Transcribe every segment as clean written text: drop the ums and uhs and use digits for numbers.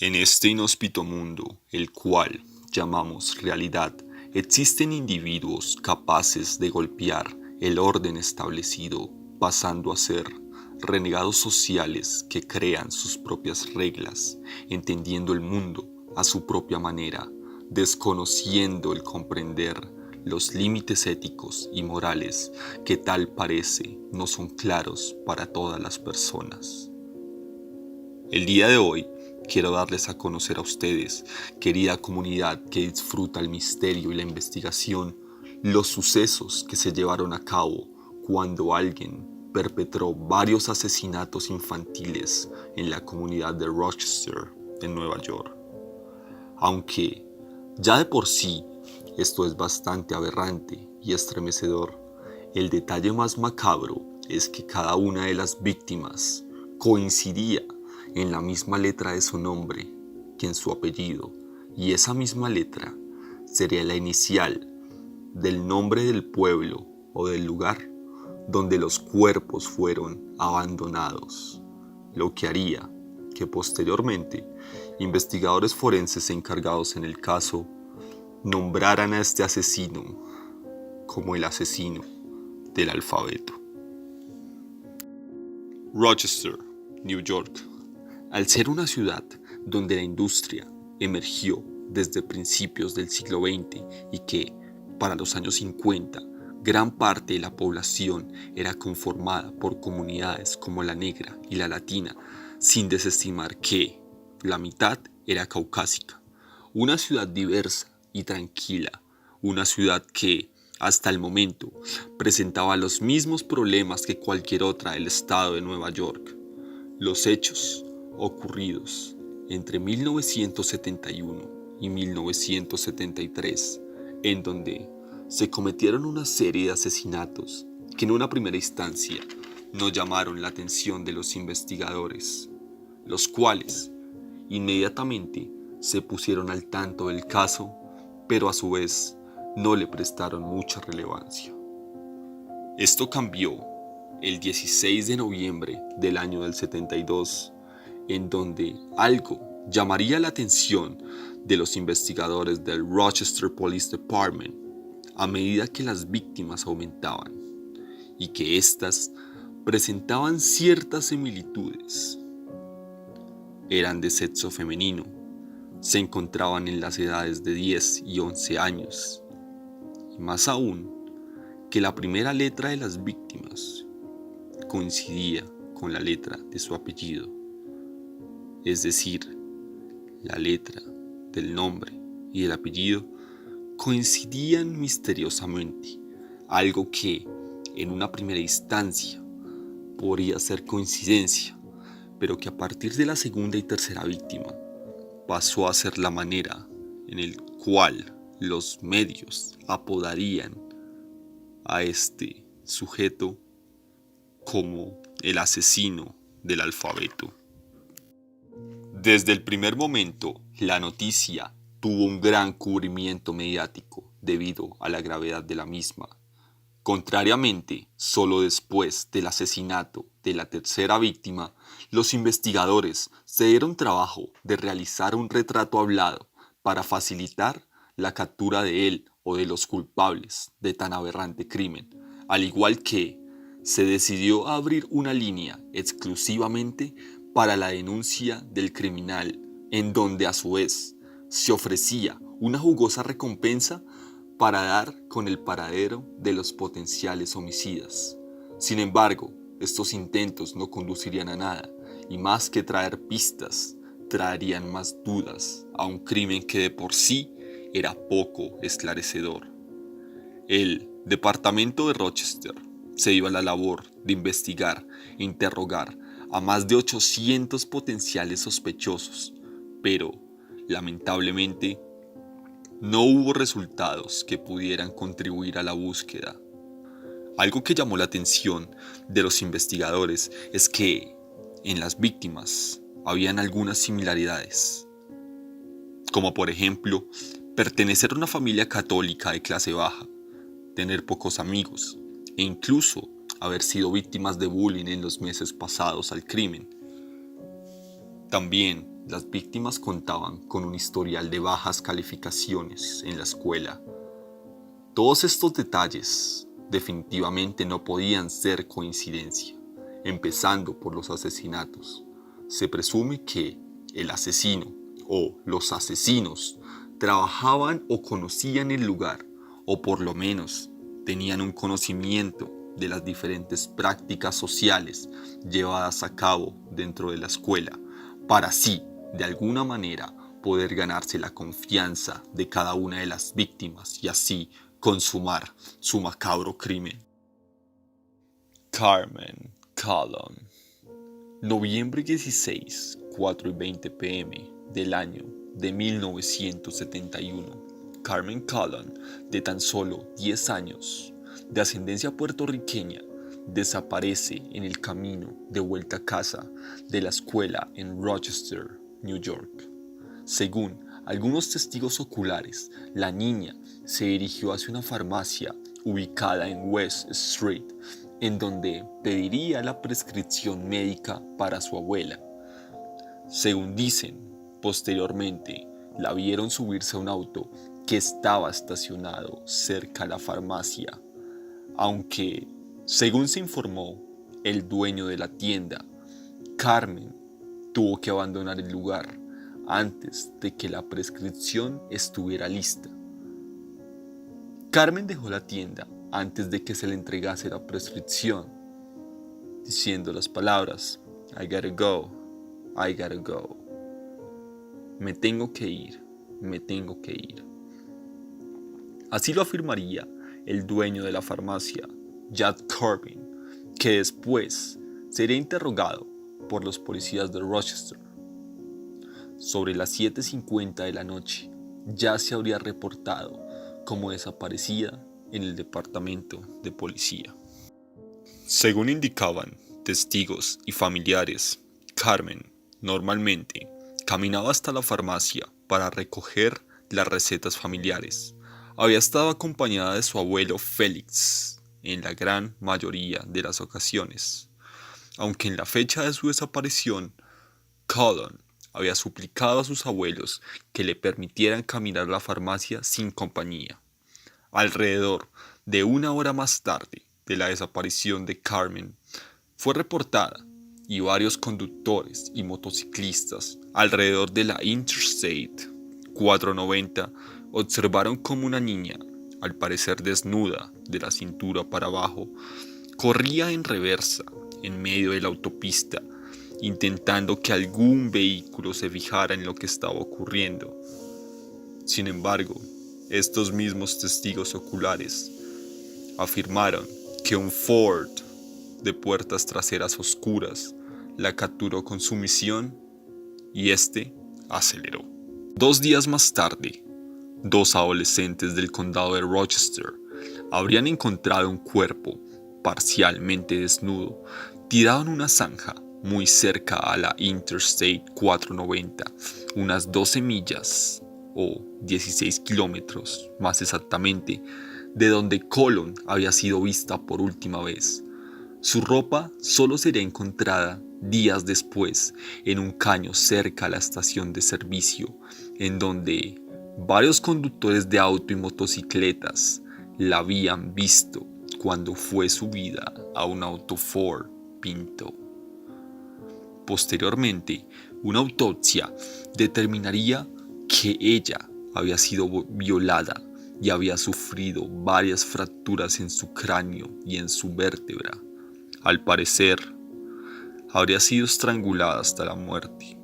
En este inhóspito mundo, el cual llamamos realidad, existen individuos capaces de golpear el orden establecido, pasando a ser renegados sociales que crean sus propias reglas, entendiendo el mundo a su propia manera, desconociendo el comprender los límites éticos y morales que tal parece no son claros para todas las personas. El día de hoy quiero darles a conocer a ustedes, querida comunidad que disfruta el misterio y la investigación, los sucesos que se llevaron a cabo cuando alguien perpetró varios asesinatos infantiles en la comunidad de Rochester, en Nueva York. Aunque ya de por sí esto es bastante aberrante y estremecedor, el detalle más macabro es que cada una de las víctimas coincidía en la misma letra de su nombre que en su apellido, y esa misma letra sería la inicial del nombre del pueblo o del lugar donde los cuerpos fueron abandonados, lo que haría que posteriormente investigadores forenses encargados en el caso nombraran a este asesino como el asesino del alfabeto. Rochester, New York. Al ser una ciudad donde la industria emergió desde principios del siglo XX y que, para los años 50, gran parte de la población era conformada por comunidades como la negra y la latina, sin desestimar que la mitad era caucásica. Una ciudad diversa y tranquila, una ciudad que, hasta el momento, presentaba los mismos problemas que cualquier otra del estado de Nueva York. Los hechos ocurridos entre 1971 y 1973, en donde se cometieron una serie de asesinatos que en una primera instancia no llamaron la atención de los investigadores, los cuales inmediatamente se pusieron al tanto del caso, pero a su vez no le prestaron mucha relevancia. Esto cambió el 16 de noviembre del año del 72, en donde algo llamaría la atención de los investigadores del Rochester Police Department a medida que las víctimas aumentaban y que éstas presentaban ciertas similitudes. Eran de sexo femenino, se encontraban en las edades de 10 y 11 años, y más aún que la primera letra de las víctimas coincidía con la letra de su apellido, es decir, la letra del nombre y el apellido coincidían misteriosamente, algo que en una primera instancia podría ser coincidencia, pero que a partir de la segunda y tercera víctima pasó a ser la manera en el cual los medios apodarían a este sujeto como el asesino del alfabeto. Desde el primer momento, la noticia tuvo un gran cubrimiento mediático debido a la gravedad de la misma. Contrariamente, solo después del asesinato de la tercera víctima, los investigadores se dieron trabajo de realizar un retrato hablado para facilitar la captura de él o de los culpables de tan aberrante crimen, al igual que se decidió abrir una línea exclusivamente para la denuncia del criminal, en donde a su vez se ofrecía una jugosa recompensa para dar con el paradero de los potenciales homicidas. Sin embargo, estos intentos no conducirían a nada, y más que traer pistas, traerían más dudas a un crimen que de por sí era poco esclarecedor. El departamento de Rochester se dio a la labor de investigar e interrogar a más de 800 potenciales sospechosos, pero, lamentablemente, no hubo resultados que pudieran contribuir a la búsqueda. Algo que llamó la atención de los investigadores es que en las víctimas habían algunas similaridades, como por ejemplo, pertenecer a una familia católica de clase baja, tener pocos amigos e incluso haber sido víctimas de bullying en los meses pasados al crimen. También las víctimas contaban con un historial de bajas calificaciones en la escuela. Todos estos detalles definitivamente no podían ser coincidencia, empezando por los asesinatos. Se presume que el asesino o los asesinos trabajaban o conocían el lugar, o por lo menos tenían un conocimiento de las diferentes prácticas sociales llevadas a cabo dentro de la escuela, para así, de alguna manera, poder ganarse la confianza de cada una de las víctimas y así consumar su macabro crimen. Carmen Cullen. Noviembre 16, 4:20 p.m. del año de 1971. Carmen Cullen, de tan solo 10 años, de ascendencia puertorriqueña, desaparece en el camino de vuelta a casa de la escuela en Rochester, New York. Según algunos testigos oculares, la niña se dirigió hacia una farmacia ubicada en West Street, en donde pediría la prescripción médica para su abuela. Según dicen, posteriormente la vieron subirse a un auto que estaba estacionado cerca a la farmacia, aunque, según se informó, el dueño de la tienda, Carmen, tuvo que abandonar el lugar antes de que la prescripción estuviera lista. Carmen dejó la tienda antes de que se le entregase la prescripción, diciendo las palabras "I gotta go, I gotta go". Me tengo que ir, me tengo que ir. Así lo afirmaría el dueño de la farmacia, Jack Corbin, que después sería interrogado por los policías de Rochester. Sobre las 7:50 de la noche, ya se habría reportado como desaparecida en el departamento de policía. Según indicaban testigos y familiares, Carmen normalmente caminaba hasta la farmacia para recoger las recetas familiares. Había estado acompañada de su abuelo Félix en la gran mayoría de las ocasiones, aunque en la fecha de su desaparición, Cullen había suplicado a sus abuelos que le permitieran caminar a la farmacia sin compañía. Alrededor de una hora más tarde de la desaparición de Carmen, fue reportada y varios conductores y motociclistas alrededor de la Interstate 490 observaron como una niña, al parecer desnuda de la cintura para abajo, corría en reversa en medio de la autopista, intentando que algún vehículo se fijara en lo que estaba ocurriendo. Sin embargo, estos mismos testigos oculares afirmaron que un Ford de puertas traseras oscuras la capturó con su misión y este aceleró. 2 días más tarde, 2 adolescentes del condado de Rochester habrían encontrado un cuerpo parcialmente desnudo tirado en una zanja muy cerca a la Interstate 490, unas 12 millas o 16 kilómetros más exactamente de donde Cullen había sido vista por última vez. Su ropa solo sería encontrada días después en un caño cerca a la estación de servicio, en donde varios conductores de auto y motocicletas la habían visto cuando fue subida a un auto Ford Pinto. Posteriormente, una autopsia determinaría que ella había sido violada y había sufrido varias fracturas en su cráneo y en su vértebra. Al parecer, habría sido estrangulada hasta la muerte.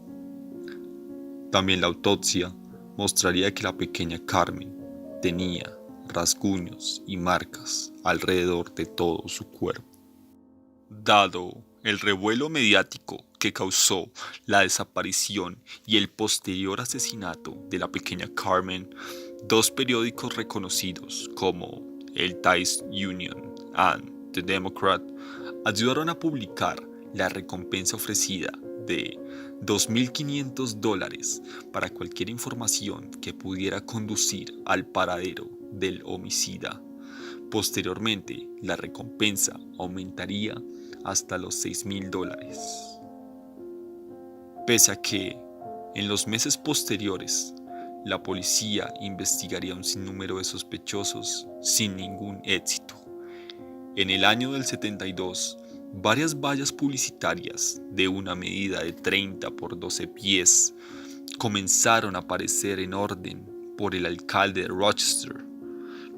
También la autopsia mostraría que la pequeña Carmen tenía rasguños y marcas alrededor de todo su cuerpo. Dado el revuelo mediático que causó la desaparición y el posterior asesinato de la pequeña Carmen, 2 periódicos reconocidos como el Times Union and The Democrat ayudaron a publicar la recompensa ofrecida de $2,500 para cualquier información que pudiera conducir al paradero del homicida. Posteriormente, la recompensa aumentaría hasta los $6,000. Pese a que En los meses posteriores, la policía investigaría un sinnúmero de sospechosos sin ningún éxito. En el año del 72, varias vallas publicitarias de una medida de 30 por 12 pies comenzaron a aparecer en orden por el alcalde de Rochester,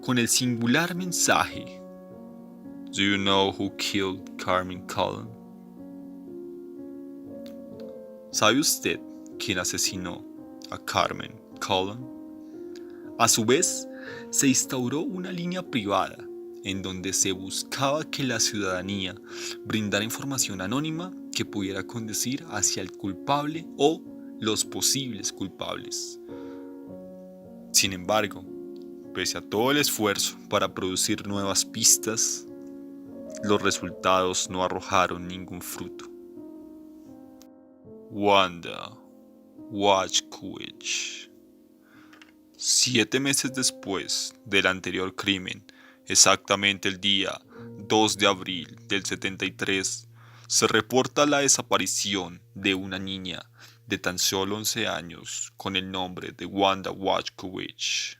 con el singular mensaje: "Do you know who killed Carmen Cullen?" ¿Sabe usted quién asesinó a Carmen Cullen? A su vez, se instauró una línea privada en donde se buscaba que la ciudadanía brindara información anónima que pudiera conducir hacia el culpable o los posibles culpables. Sin embargo, pese a todo el esfuerzo para producir nuevas pistas, los resultados no arrojaron ningún fruto. Wanda Wachowicz. 7 meses después del anterior crimen, exactamente el día 2 de abril del 73, se reporta la desaparición de una niña de tan solo 11 años con el nombre de Wanda Wachowicz.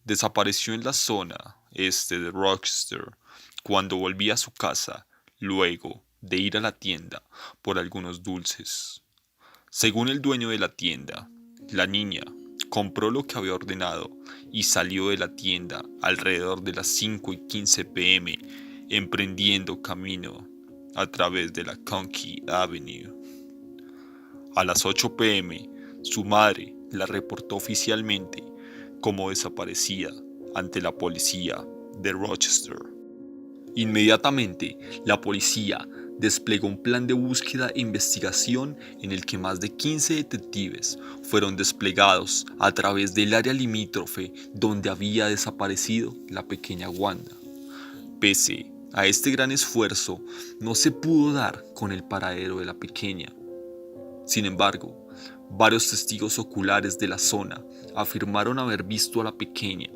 Desapareció en la zona este de Rochester cuando volvía a su casa luego de ir a la tienda por algunos dulces. Según el dueño de la tienda, la niña compró lo que había ordenado y salió de la tienda alrededor de las 5:15 p.m., emprendiendo camino a través de la Conkey Avenue. A las 8 p.m., su madre la reportó oficialmente como desaparecida ante la policía de Rochester. Inmediatamente, la policía desplegó un plan de búsqueda e investigación en el que más de 15 detectives fueron desplegados a través del área limítrofe donde había desaparecido la pequeña Wanda. Pese a este gran esfuerzo, no se pudo dar con el paradero de la pequeña. Sin embargo, varios testigos oculares de la zona afirmaron haber visto a la pequeña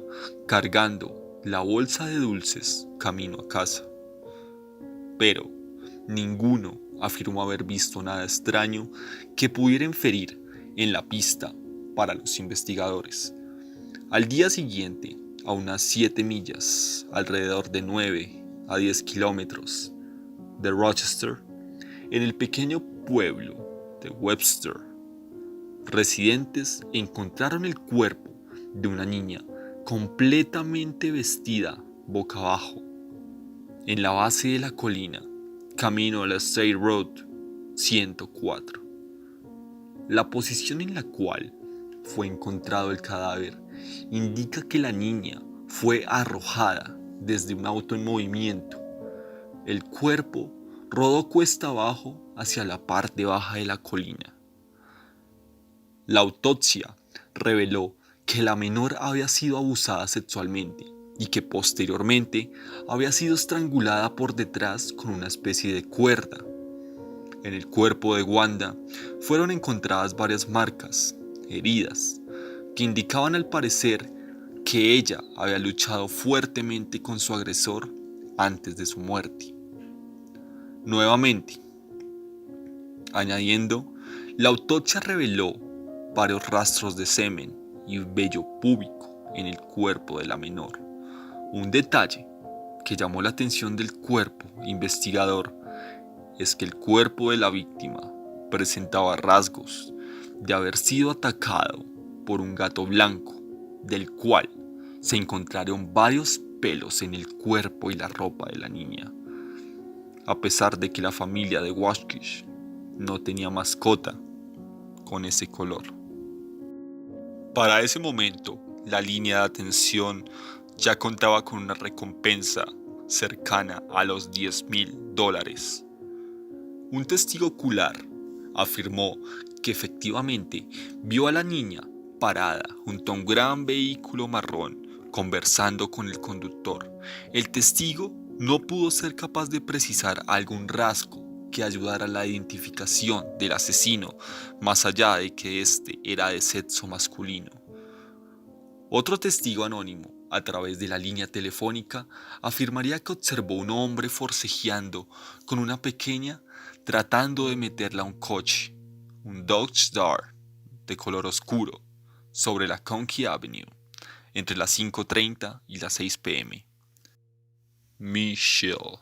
cargando la bolsa de dulces camino a casa. Pero ninguno afirmó haber visto nada extraño que pudiera inferir en la pista para los investigadores. Al día siguiente, a unas 7 millas, alrededor de 9 a 10 kilómetros de Rochester, en el pequeño pueblo de Webster, residentes encontraron el cuerpo de una niña completamente vestida boca abajo en la base de la colina, camino a la State Road 104. La posición en la cual fue encontrado el cadáver indica que la niña fue arrojada desde un auto en movimiento. El cuerpo rodó cuesta abajo hacia la parte baja de la colina. La autopsia reveló que la menor había sido abusada sexualmente y que posteriormente había sido estrangulada por detrás con una especie de cuerda. En el cuerpo de Wanda fueron encontradas varias marcas, heridas, que indicaban al parecer que ella había luchado fuertemente con su agresor antes de su muerte. Nuevamente, añadiendo, la autopsia reveló varios rastros de semen y vello púbico en el cuerpo de la menor. Un detalle que llamó la atención del cuerpo investigador es que el cuerpo de la víctima presentaba rasgos de haber sido atacado por un gato blanco, del cual se encontraron varios pelos en el cuerpo y la ropa de la niña, a pesar de que la familia de Wachowicz no tenía mascota con ese color. Para ese momento, la línea de atención ya contaba con una recompensa cercana a los $10,000. Un testigo ocular afirmó que efectivamente vio a la niña parada junto a un gran vehículo marrón conversando con el conductor. El testigo no pudo ser capaz de precisar algún rasgo que ayudara a la identificación del asesino, más allá de que éste era de sexo masculino. Otro testigo anónimo, a través de la línea telefónica, afirmaría que observó un hombre forcejeando con una pequeña tratando de meterla a un coche, un Dodge Dart, de color oscuro sobre la Conkey Avenue entre las 5:30 y las 6 p.m. Michelle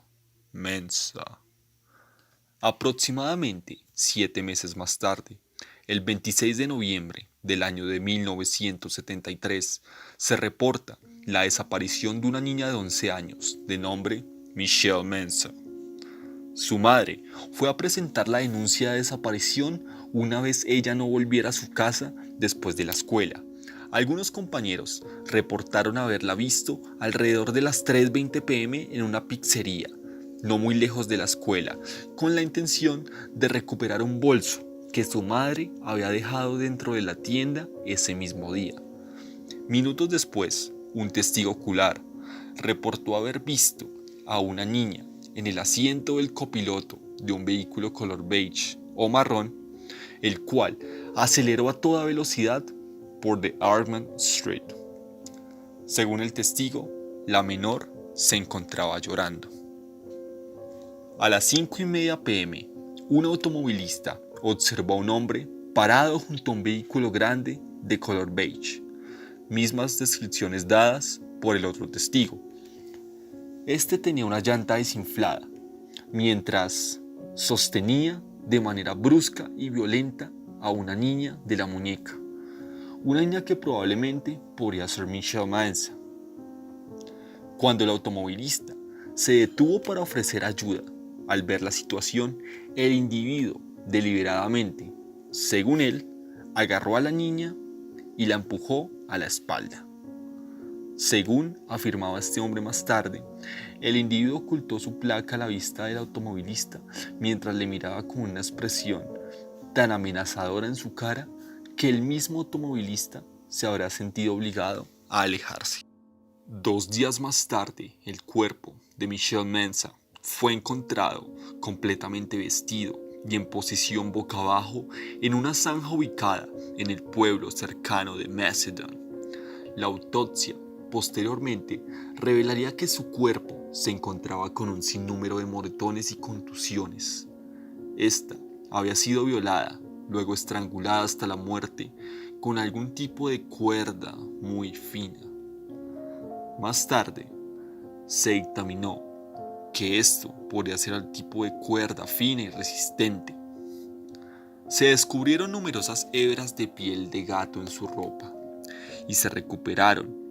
Mensah. Aproximadamente 7 meses más tarde, el 26 de noviembre del año de 1973, se reporta la desaparición de una niña de 11 años de nombre Michelle Mensah. Su madre fue a presentar la denuncia de desaparición una vez ella no volviera a su casa después de la escuela. Algunos compañeros reportaron haberla visto alrededor de las 3:20 p.m. en una pizzería, no muy lejos de la escuela, con la intención de recuperar un bolso que su madre había dejado dentro de la tienda ese mismo día. Minutos después, un testigo ocular reportó haber visto a una niña en el asiento del copiloto de un vehículo color beige o marrón, el cual aceleró a toda velocidad por The Argand Street. Según el testigo, la menor se encontraba llorando. A las 5:30 p.m., un automovilista observó a un hombre parado junto a un vehículo grande de color beige, mismas descripciones dadas por el otro testigo. Este tenía una llanta desinflada, mientras sostenía de manera brusca y violenta a una niña de la muñeca, una niña que probablemente podría ser Michelle Mensah. Cuando el automovilista se detuvo para ofrecer ayuda, al ver la situación, el individuo deliberadamente, según él, agarró a la niña y la empujó a la espalda. Según afirmaba este hombre más tarde, el individuo ocultó su placa a la vista del automovilista mientras le miraba con una expresión tan amenazadora en su cara que el mismo automovilista se habrá sentido obligado a alejarse. 2 días más tarde, el cuerpo de Michelle Mensah fue encontrado completamente vestido y en posición boca abajo en una zanja ubicada en el pueblo cercano de Macedon. La autopsia posteriormente revelaría que su cuerpo se encontraba con un sinnúmero de moretones y contusiones. Esta había sido violada, luego estrangulada hasta la muerte con algún tipo de cuerda muy fina. Más tarde, se dictaminó que esto podría ser el tipo de cuerda fina y resistente. Se descubrieron numerosas hebras de piel de gato en su ropa y se recuperaron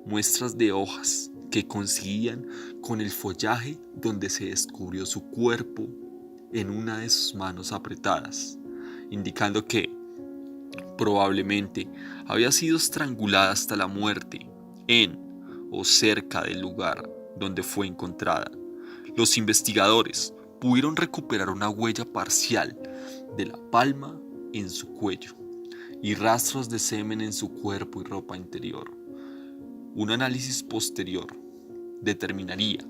muestras de hojas que coincidían con el follaje donde se descubrió su cuerpo en una de sus manos apretadas, indicando que probablemente había sido estrangulada hasta la muerte en o cerca del lugar donde fue encontrada. Los investigadores pudieron recuperar una huella parcial de la palma en su cuello y rastros de semen en su cuerpo y ropa interior. Un análisis posterior determinaría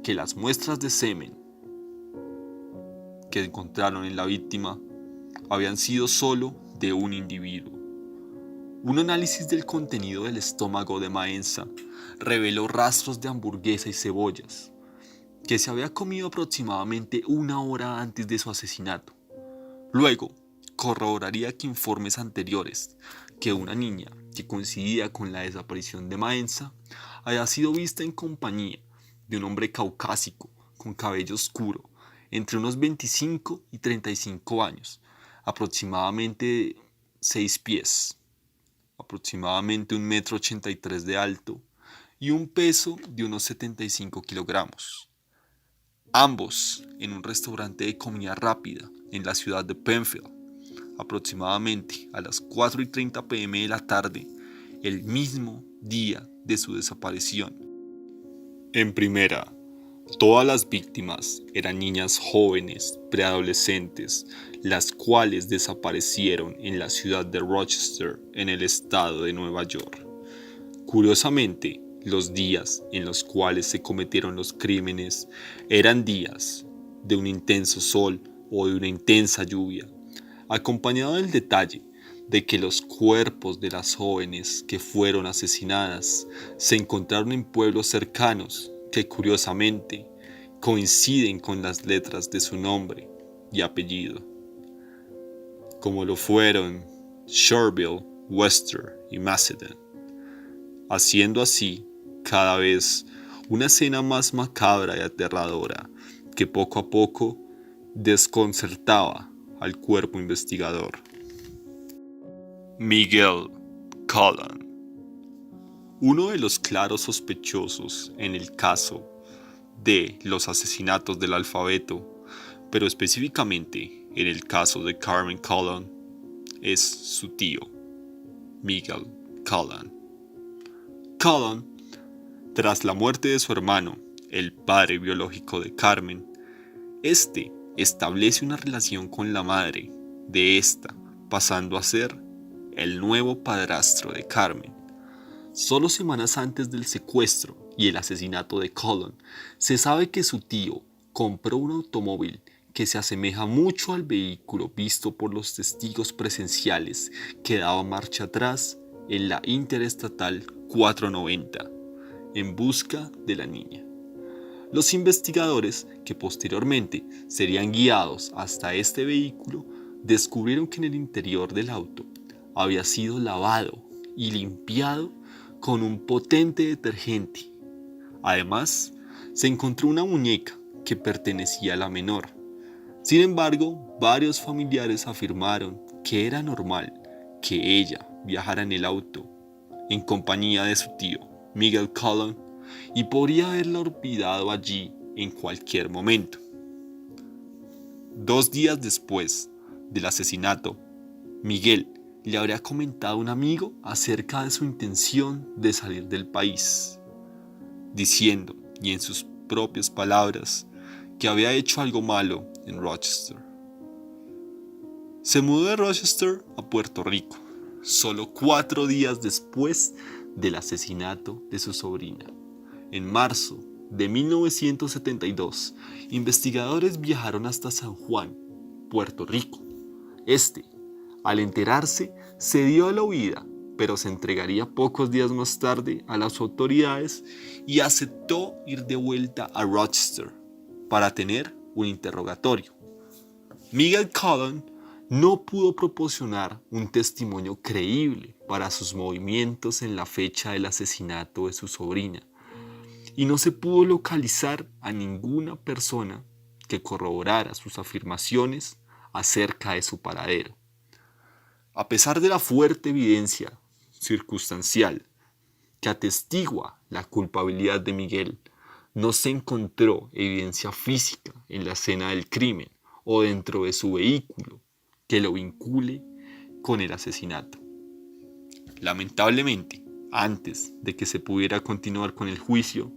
que las muestras de semen que encontraron en la víctima habían sido solo de un individuo. Un análisis del contenido del estómago de Mensah reveló rastros de hamburguesa y cebollas, que se había comido aproximadamente 1 hora antes de su asesinato. Luego, corroboraría que informes anteriores que una niña que coincidía con la desaparición de Mensah había sido vista en compañía de un hombre caucásico con cabello oscuro, entre unos 25 y 35 años, aproximadamente 6 pies, aproximadamente 1,83 m de alto y un peso de unos 75 kilogramos. Ambos en un restaurante de comida rápida en la ciudad de Penfield, aproximadamente a las 4:30 p.m. de la tarde, el mismo día de su desaparición. En primera, todas las víctimas eran niñas jóvenes, preadolescentes, las cuales desaparecieron en la ciudad de Rochester, en el estado de Nueva York. Curiosamente, los días en los cuales se cometieron los crímenes eran días de un intenso sol o de una intensa lluvia, acompañado del detalle de que los cuerpos de las jóvenes que fueron asesinadas se encontraron en pueblos cercanos que curiosamente coinciden con las letras de su nombre y apellido, como lo fueron Shoreville, Wester y Macedon, haciendo así cada vez una escena más macabra y aterradora que poco a poco desconcertaba al cuerpo investigador. Miguel Cullen, uno de los claros sospechosos en el caso de los asesinatos del alfabeto, pero específicamente en el caso de Carmen Cullen, es su tío, Miguel Cullen. Cullen, tras la muerte de su hermano, el padre biológico de Carmen, establece una relación con la madre de esta, pasando a ser el nuevo padrastro de Carmen. Solo semanas antes del secuestro y el asesinato de Cullen, se sabe que su tío compró un automóvil que se asemeja mucho al vehículo visto por los testigos presenciales que daba marcha atrás en la Interestatal 490, en busca de la niña. Los investigadores, que posteriormente serían guiados hasta este vehículo, descubrieron que en el interior del auto había sido lavado y limpiado con un potente detergente. Además, se encontró una muñeca que pertenecía a la menor. Sin embargo, varios familiares afirmaron que era normal que ella viajara en el auto en compañía de su tío, Miguel Cullen, y podría haberla olvidado allí en cualquier momento. 2 días después del asesinato, Miguel le habría comentado a un amigo acerca de su intención de salir del país, diciendo, y en sus propias palabras, que había hecho algo malo en Rochester. Se mudó de Rochester a Puerto Rico, solo 4 días después del asesinato de su sobrina. En marzo de 1972, investigadores viajaron hasta San Juan, Puerto Rico. Al enterarse, se dio a la huida, pero se entregaría pocos días más tarde a las autoridades y aceptó ir de vuelta a Rochester para tener un interrogatorio. Miguel Cullen no pudo proporcionar un testimonio creíble para sus movimientos en la fecha del asesinato de su sobrina, y no se pudo localizar a ninguna persona que corroborara sus afirmaciones acerca de su paradero. A pesar de la fuerte evidencia circunstancial que atestigua la culpabilidad de Miguel, no se encontró evidencia física en la escena del crimen o dentro de su vehículo que lo vincule con el asesinato. Lamentablemente, antes de que se pudiera continuar con el juicio,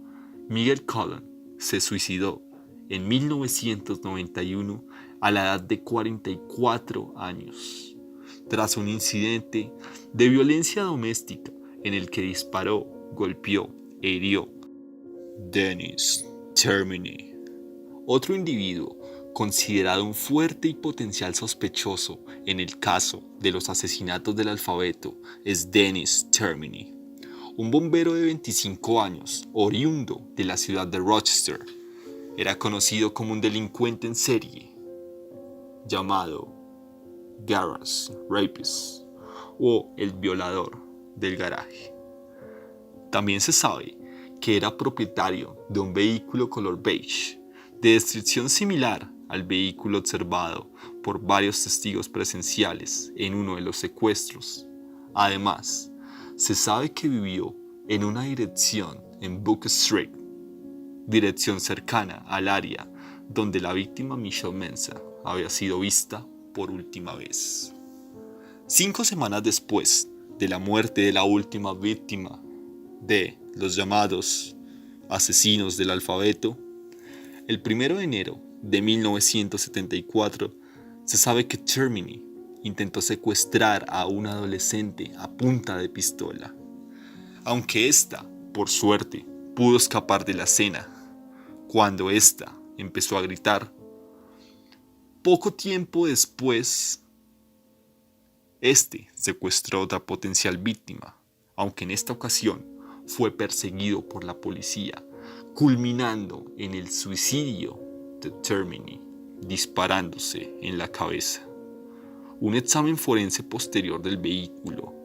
Miguel Cullen se suicidó en 1991 a la edad de 44 años, tras un incidente de violencia doméstica en el que disparó, golpeó e hirió Dennis Termini, otro individuo considerado un fuerte y potencial sospechoso en el caso de los asesinatos del alfabeto es Dennis Termini, un bombero de 25 años, oriundo de la ciudad de Rochester. Era conocido como un delincuente en serie llamado Garage Rapist o el violador del garaje. También se sabe que era propietario de un vehículo color beige, de descripción similar al vehículo observado por varios testigos presenciales en uno de los secuestros. Además, se sabe que vivió en una dirección en Book Street, dirección cercana al área donde la víctima Michelle Mensah había sido vista por última vez. 5 semanas después de la muerte de la última víctima de los llamados asesinos del alfabeto, el 1 de enero de 1974, se sabe que Termini intentó secuestrar a una adolescente a punta de pistola. Aunque ésta, por suerte, pudo escapar de la escena, cuando ésta empezó a gritar. Poco tiempo después, secuestró a otra potencial víctima, aunque en esta ocasión fue perseguido por la policía, culminando en el suicidio de Termini, disparándose en la cabeza. Un examen forense posterior del vehículo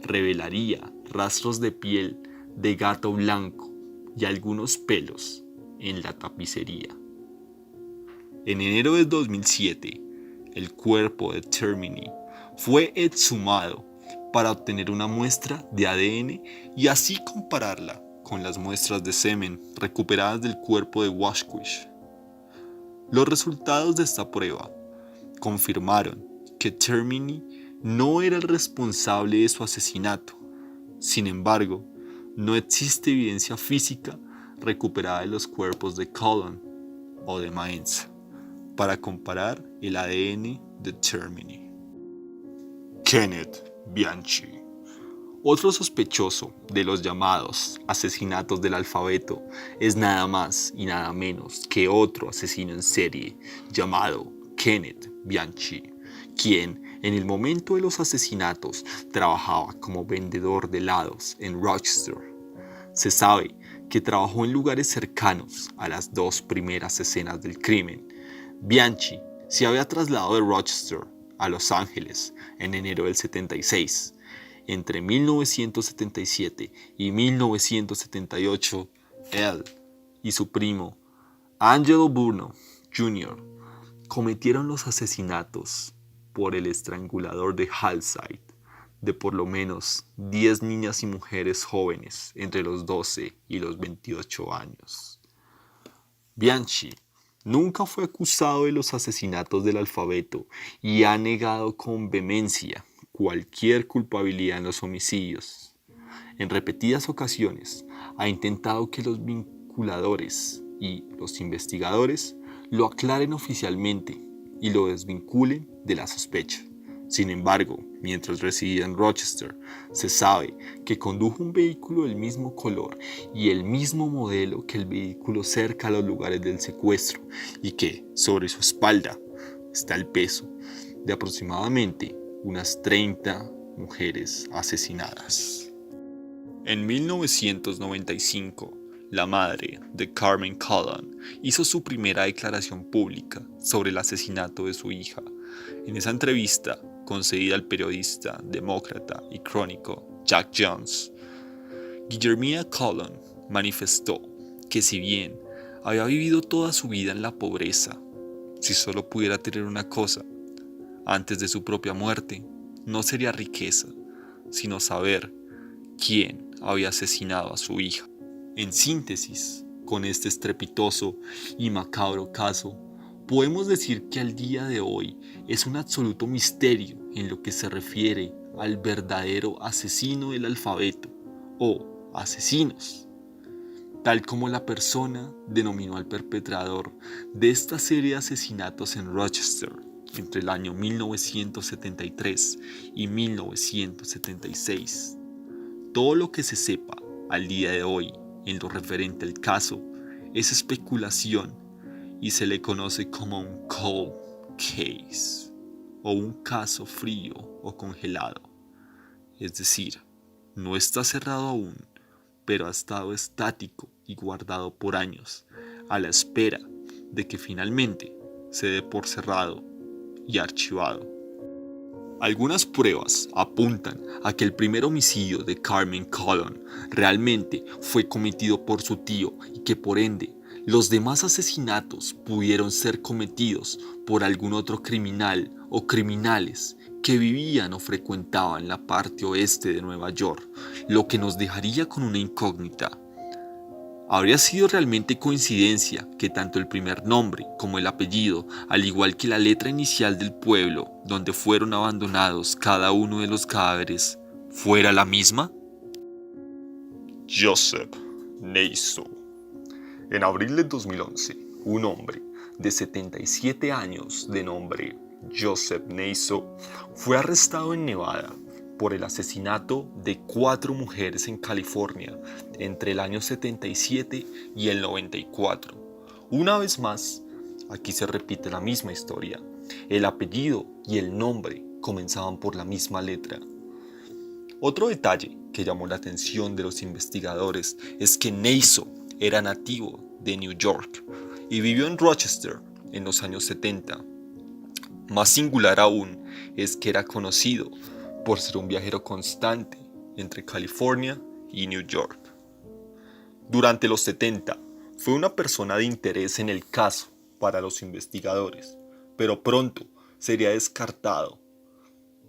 revelaría rastros de piel de gato blanco y algunos pelos en la tapicería. En enero de 2007, el cuerpo de Termini fue exhumado para obtener una muestra de ADN y así compararla con las muestras de semen recuperadas del cuerpo de Washquish. Los resultados de esta prueba confirmaron que Termini no era el responsable de su asesinato. Sin embargo, no existe evidencia física recuperada de los cuerpos de Cullen o de Maenz para comparar el ADN de Termini. Kenneth Bianchi. Otro sospechoso de los llamados asesinatos del alfabeto es nada más y nada menos que otro asesino en serie llamado Kenneth Bianchi, quien en el momento de los asesinatos trabajaba como vendedor de helados en Rochester. Se sabe que trabajó en lugares cercanos a las dos primeras escenas del crimen. Bianchi se había trasladado de Rochester a Los Ángeles en enero del 76. Entre 1977 y 1978, él y su primo, Angelo Burno Jr., cometieron los asesinatos por el estrangulador de Halside de por lo menos 10 niñas y mujeres jóvenes entre los 12 y los 28 años. Bianchi nunca fue acusado de los asesinatos del alfabeto y ha negado con vehemencia cualquier culpabilidad en los homicidios. En repetidas ocasiones ha intentado que los vinculadores y los investigadores lo aclaren oficialmente y lo desvinculen de la sospecha. Sin embargo, mientras residía en Rochester, se sabe que condujo un vehículo del mismo color y el mismo modelo que el vehículo cerca a los lugares del secuestro y que sobre su espalda está el peso de aproximadamente unas 30 mujeres asesinadas. En 1995, la madre de Carmen Cullen hizo su primera declaración pública sobre el asesinato de su hija. En esa entrevista, concedida al periodista, demócrata y crónico Jack Jones, Guillermina Cullen manifestó que si bien había vivido toda su vida en la pobreza, si solo pudiera tener una cosa, antes de su propia muerte, no sería riqueza, sino saber quién había asesinado a su hija. En síntesis, con este estrepitoso y macabro caso, podemos decir que al día de hoy es un absoluto misterio en lo que se refiere al verdadero asesino del alfabeto, o asesinos, tal como la persona denominó al perpetrador de esta serie de asesinatos en Rochester entre el año 1973 y 1976. Todo lo que se sepa al día de hoy en lo referente al caso es especulación y se le conoce como un cold case o un caso frío o congelado. Es decir, no está cerrado aún, pero ha estado estático y guardado por años a la espera de que finalmente se dé por cerrado y archivado. Algunas pruebas apuntan a que el primer homicidio de Carmen Cullen realmente fue cometido por su tío y que por ende los demás asesinatos pudieron ser cometidos por algún otro criminal o criminales que vivían o frecuentaban la parte oeste de Nueva York, lo que nos dejaría con una incógnita. ¿Habría sido realmente coincidencia que tanto el primer nombre como el apellido, al igual que la letra inicial del pueblo donde fueron abandonados cada uno de los cadáveres, fuera la misma? Joseph Naso. En abril de 2011, un hombre de 77 años de nombre Joseph Naso fue arrestado en Nevada por el asesinato de 4 mujeres en California entre el año 77 y el 94. Una vez más, aquí se repite la misma historia. El apellido y el nombre comenzaban por la misma letra. Otro detalle que llamó la atención de los investigadores es que Naso era nativo de New York y vivió en Rochester en los años 70. Más singular aún es que era conocido por ser un viajero constante entre California y New York. Durante los 70 fue una persona de interés en el caso para los investigadores, pero pronto sería descartado.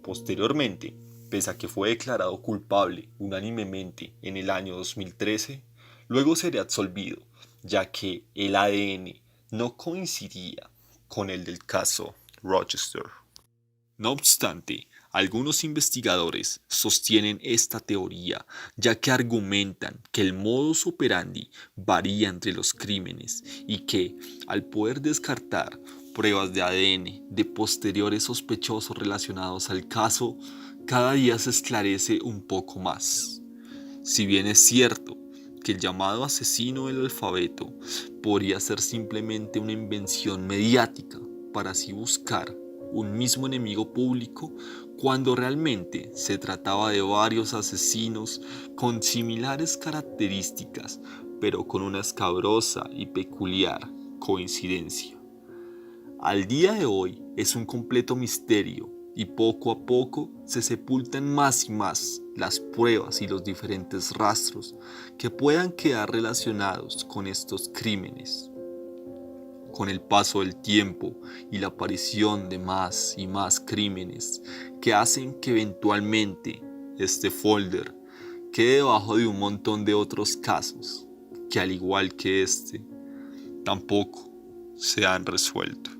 Posteriormente, pese a que fue declarado culpable unánimemente en el año 2013, luego sería absolvido, ya que el ADN no coincidía con el del caso Rochester. No obstante, algunos investigadores sostienen esta teoría, ya que argumentan que el modus operandi varía entre los crímenes y que, al poder descartar pruebas de ADN de posteriores sospechosos relacionados al caso, cada día se esclarece un poco más. Si bien es cierto que el llamado asesino del alfabeto podría ser simplemente una invención mediática para así buscar un mismo enemigo público, cuando realmente se trataba de varios asesinos con similares características, pero con una escabrosa y peculiar coincidencia. Al día de hoy es un completo misterio y poco a poco se sepultan más y más las pruebas y los diferentes rastros que puedan quedar relacionados con estos crímenes. Con el paso del tiempo y la aparición de más y más crímenes que hacen que eventualmente este folder quede debajo de un montón de otros casos que, al igual que este, tampoco se han resuelto.